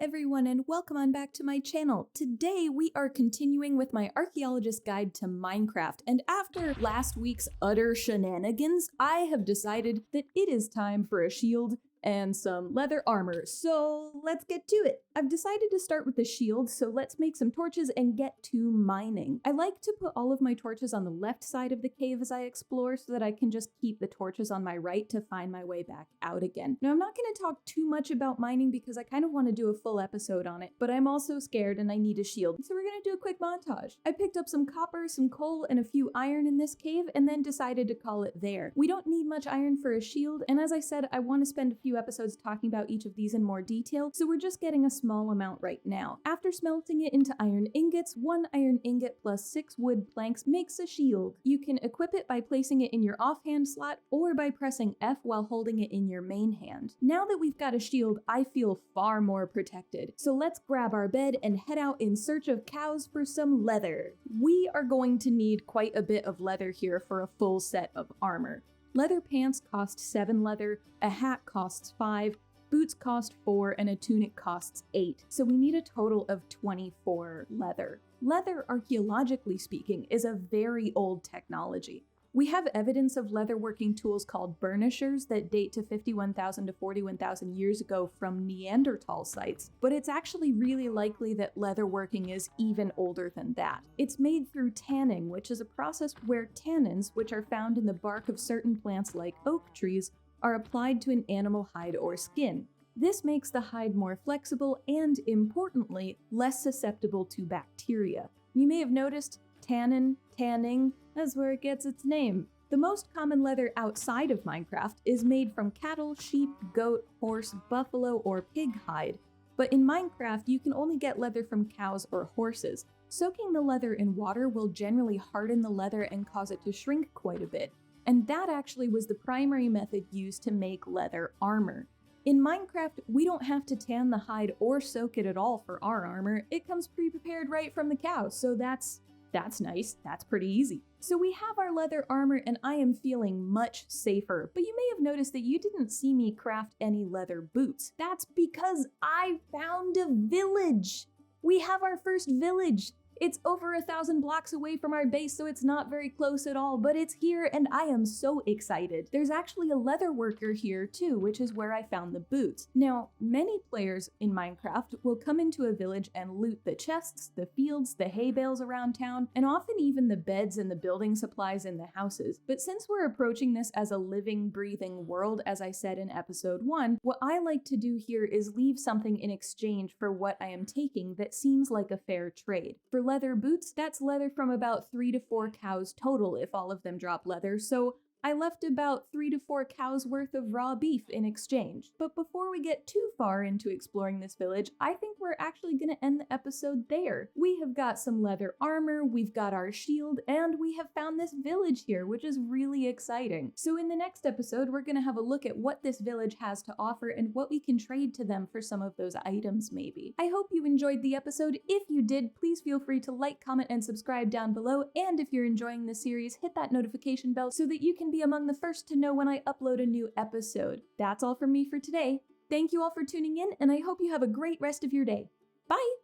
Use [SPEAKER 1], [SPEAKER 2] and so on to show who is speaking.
[SPEAKER 1] everyone, and welcome on back to my channel. Today we are continuing with my Archaeologist guide to Minecraft, and after last week's utter shenanigans, I have decided that it is time for a shield and some leather armor, so let's get to it. I've decided to start with the shield, so let's make some torches and get to mining. I like to put all of my torches on the left side of the cave as I explore so that I can just keep the torches on my right to find my way back out again. Now, I'm not going to talk too much about mining because I kind of want to do a full episode on it, but I'm also scared and I need a shield, so we're going to do a quick montage. I picked up some copper, some coal, and a few iron in this cave, and then decided to call it there. We don't need much iron for a shield, and as I said, I want to spend a few episodes talking about each of these in more detail, so we're just getting a small amount right now. After smelting it into iron ingots, 1 iron ingot plus 6 wood planks makes a shield. You can equip it by placing it in your offhand slot or by pressing F while holding it in your main hand. Now that we've got a shield, I feel far more protected. So let's grab our bed and head out in search of cows for some leather. We are going to need quite a bit of leather here for a full set of armor. Leather pants cost 7 leather, a hat costs 5, boots cost 4, and a tunic costs 8, so we need a total of 24 leather. Leather, archaeologically speaking, is a very old technology. We have evidence of leatherworking tools called burnishers that date to 51,000 to 41,000 years ago from Neanderthal sites, but it's actually really likely that leatherworking is even older than that. It's made through tanning, which is a process where tannins, which are found in the bark of certain plants like oak trees, are applied to an animal hide or skin. This makes the hide more flexible and, importantly, less susceptible to bacteria. You may have noticed tanning, that's where it gets its name. The most common leather outside of Minecraft is made from cattle, sheep, goat, horse, buffalo, or pig hide. But in Minecraft, you can only get leather from cows or horses. Soaking the leather in water will generally harden the leather and cause it to shrink quite a bit. And that actually was the primary method used to make leather armor. In Minecraft, we don't have to tan the hide or soak it at all for our armor. It comes pre-prepared right from the cow, so that's nice, that's pretty easy. So we have our leather armor and I am feeling much safer, but you may have noticed that you didn't see me craft any leather boots. That's because I found a village! We have our first village! It's over 1,000 blocks away from our base, so it's not very close at all, but it's here and I am so excited. There's actually a leather worker here too, which is where I found the boots. Now, many players in Minecraft will come into a village and loot the chests, the fields, the hay bales around town, and often even the beds and the building supplies in the houses. But since we're approaching this as a living, breathing world, as I said in episode 1, what I like to do here is leave something in exchange for what I am taking that seems like a fair trade. For leather boots, that's leather from about 3 to 4 cows total if all of them drop leather, so I left about 3 to 4 cows worth of raw beef in exchange. But before we get too far into exploring this village, I think we're actually going to end the episode there. We have got some leather armor, we've got our shield, and we have found this village here, which is really exciting. So in the next episode, we're going to have a look at what this village has to offer and what we can trade to them for some of those items maybe. I hope you enjoyed the episode. If you did, please feel free to like, comment, and subscribe down below. And if you're enjoying this series, hit that notification bell so that you can be among the first to know when I upload a new episode. That's all from me for today. Thank you all for tuning in, and I hope you have a great rest of your day. Bye!